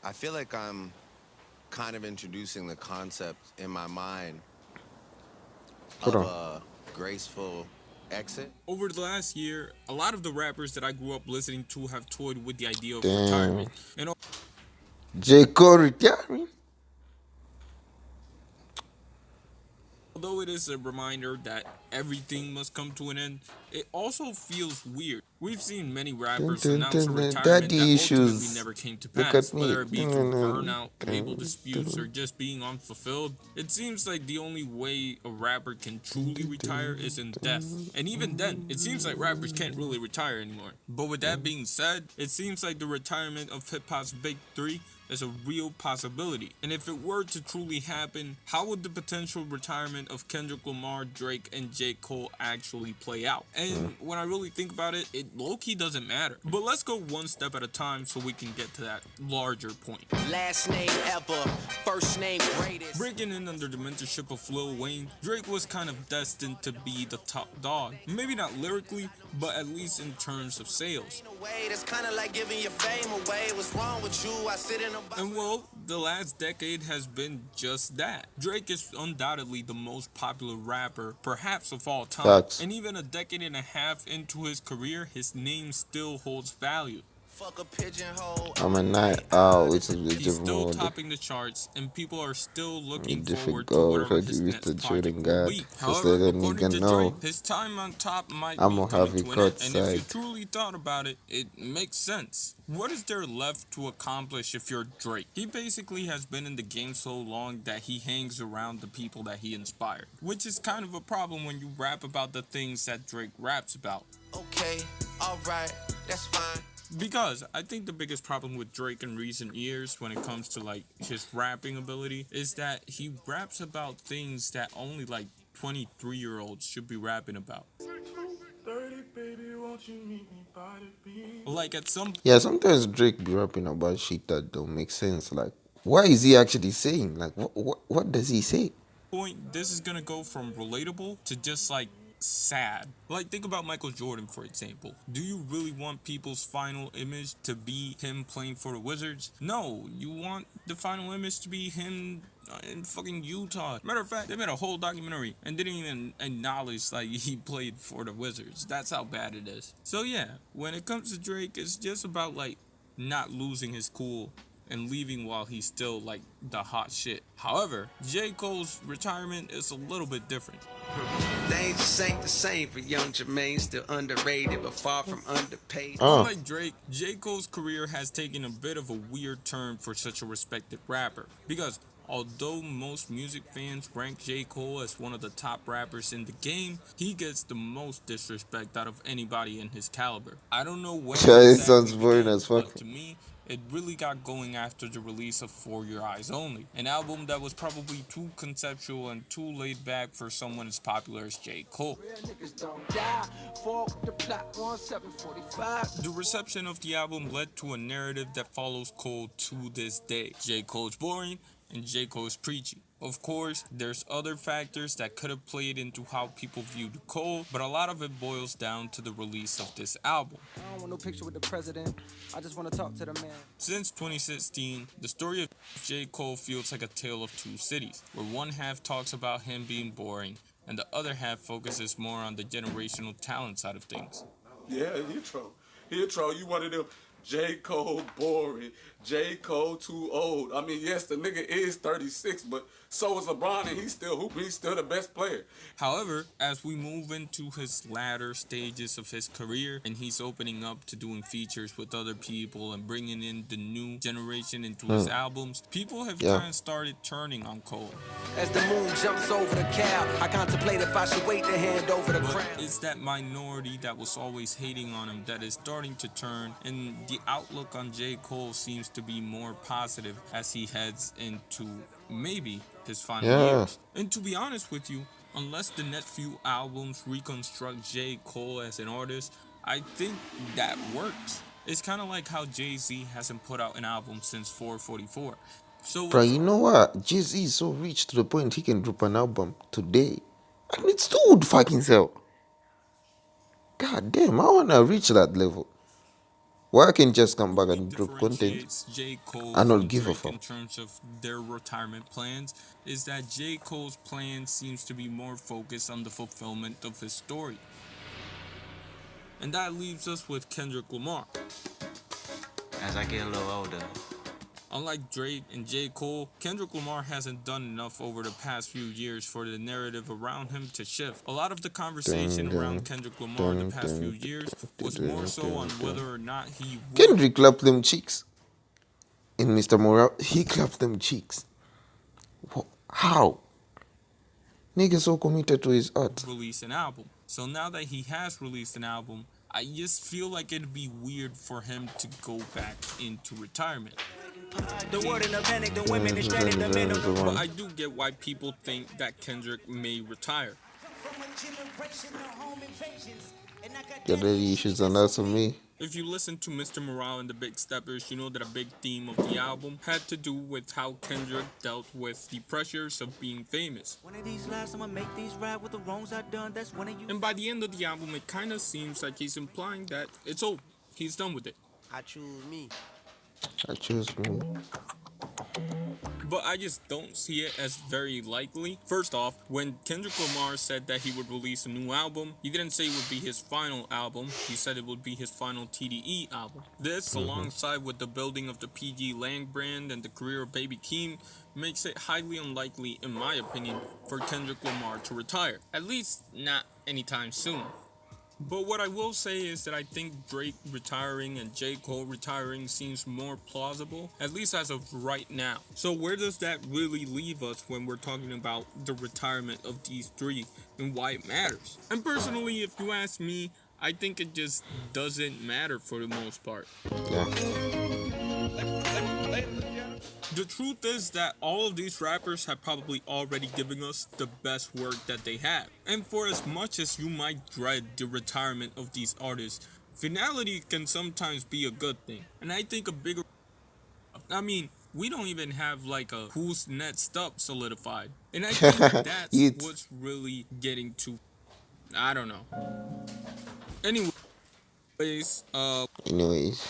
I feel like I'm kind of introducing the concept in my mind Hold of on. a graceful exit. Over the last year, a lot of the rappers that I grew up listening to have toyed with the idea of Damn. retirement. And J. Cole retiring. although it is a reminder that everything must come to an end, it also feels weird. We've seen many Dun, rappers dun, announce a dun, dun. retirement that Daddy ultimately issues. never came to Look at pass, me. whether it be Dun, through dun, dun. burnout, label Dun, disputes, or dun, just being unfulfilled. It seems like the only way a rapper can dun, truly dun, retire dun, is in death. dun, And even then, it seems like rappers can't really retire anymore. But with that being said, it seems like the retirement of hip hop's big three is a real possibility. And if it were to truly happen, how would the potential retirement of Kendrick Lamar, Drake, and J. Cole actually play out? And when I really think about it, it low-key doesn't matter. But let's go one step at a time so we can get to that larger point. Last name ever, first name greatest. Breaking in under the mentorship of Lil Wayne, Drake was kind of destined to be the top dog. Maybe not lyrically, but at least in terms of sales. In a way, that's kinda like giving your fame away. What's wrong with you? I sit in a box. And well, the last decade has been just that. Drake is undoubtedly the most popular rapper, perhaps of all time. Facts. And even a decade and a half into his career, his name still holds value. Fuck a pigeonhole. I'm a night owl. It's a He's different still mode. topping the charts, and people are still looking Different forward to goals. whatever I his give it next to project children, will God. be. Just let However, a according nigga to Drake, know. his time on top might I'm be gonna coming have a to an end, cut and if you side. truly thought about it, it makes sense. What is there left to accomplish if you're Drake? He basically has been in the game so long that he hangs around the people that he inspired, which is kind of a problem when you rap about the things that Drake raps about. Okay, alright, that's fine. Because I think the biggest problem with Drake in recent years when it comes to like his rapping ability is that he raps about things that only like 23-year-olds should be rapping about. Like at some Yeah, sometimes Drake be rapping about shit that don't make sense. Like, what is he actually saying? Like, what does he say? point, this is gonna go from relatable to just like sad. Like, think about Michael Jordan, for example. Do you really want people's final image to be him playing for the Wizards? No, you want the final image to be him in fucking Utah. Matter of fact, they made a whole documentary and didn't even acknowledge like he played for the Wizards. That's how bad it is. So yeah, when it comes to Drake, it's just about like not losing his cool and leaving while he's still like the hot shit. However, J. Cole's retirement is a little bit different. Things just ain't the same for young Jermaine, still underrated but far from underpaid. Unlike Drake, J. Cole's career has taken a bit of a weird turn for such a respected rapper. Because although most music fans rank J. Cole as one of the top rappers in the game, he gets the most disrespect out of anybody in his caliber. I don't know when it Yeah, it exactly sounds boring began, as fuck. but to me, it really got going after the release of For Your Eyes Only, an album that was probably too conceptual and too laid back for someone as popular as J. Cole. The reception of the album led to a narrative that follows Cole to this day. J. Cole's boring and J. Cole's preachy. Of course, there's other factors that could have played into how people viewed Cole, but a lot of it boils down to the release of this album. I don't want no picture with the president. I just want to talk to the man. Since 2016, the story of J. Cole feels like a tale of two cities, where one half talks about him being boring, and the other half focuses more on the generational talent side of things. Yeah, he a troll. He a troll. You one of them J. Cole boring, J. Cole too old. I mean, yes, the nigga is 36, but so is LeBron, and he's still hooping. He's still the best player. However, as we move into his latter stages of his career and he's opening up to doing features with other people and bringing in the new generation into his albums, people have Yeah. kind of started turning on Cole. As the moon jumps over the cow, I contemplate if I should wait to hand over the But crown. it's that minority that was always hating on him that is starting to turn, and the outlook on J. Cole seems to be more positive as he heads into maybe his final Yeah. years. And to be honest with you, unless the next few albums reconstruct J. Cole as an artist, I think that works. It's kind of like how Jay-Z hasn't put out an album since 444. So Bro, you know what? Jay-Z is so rich to the point he can drop an album today. And it still would fucking sell. God damn, I wanna reach that level. Why can't just come back and drop content differentiates J. Cole and not from give a Drake fuck? in terms of their retirement plans is that J. Cole's plan seems to be more focused on the fulfillment of his story. And that leaves us with Kendrick Lamar. As I get a little older, Unlike Drake and J. Cole, Kendrick Lamar hasn't done enough over the past few years for the narrative around him to shift. A lot of the conversation Dun, around dun, Kendrick Lamar the dun, past few dun, years dun, was more dun, so on dun, dun. whether or not he would Kendrick clapped them cheeks. In Mr. Morale, he clapped them cheeks. How? Nigga so committed to his art. release an album. So now that he has released an album, I just feel like it'd be weird for him to go back into retirement. The word in a panic, the women is stranded, the men of the But I do get why people think that Kendrick may retire. Got daddy issues and that's on me. If you listen to Mr. Morale and the Big Steppers, you know that a big theme of the album had to do with how Kendrick dealt with the pressures of being famous. One of these lives, I'ma make these right with the wrongs I done. That's one of you. And by the end of the album, it kind of seems like he's implying that it's over. He's done with it. I choose me. I choose me. But I just don't see it as very likely. First off, when Kendrick Lamar said that he would release a new album, he didn't say it would be his final album. He said it would be his final TDE album. This, alongside with the building of the PG Lang brand and the career of Baby Keem, makes it highly unlikely, in my opinion, for Kendrick Lamar to retire. At least not anytime soon. But what I will say is that I think Drake retiring and J. Cole retiring seems more plausible, at least as of right now. So where does that really leave us when we're talking about the retirement of these three and why it matters? And personally, if you ask me, I think it just doesn't matter for the most part. Yeah. The truth is that all of these rappers have probably already given us the best work that they have. And for as much as you might dread the retirement of these artists, finality can sometimes be a good thing. And I think we don't even have like a who's next up solidified. And I think that's It. what's really getting to, I don't know. Anyways, Anyways.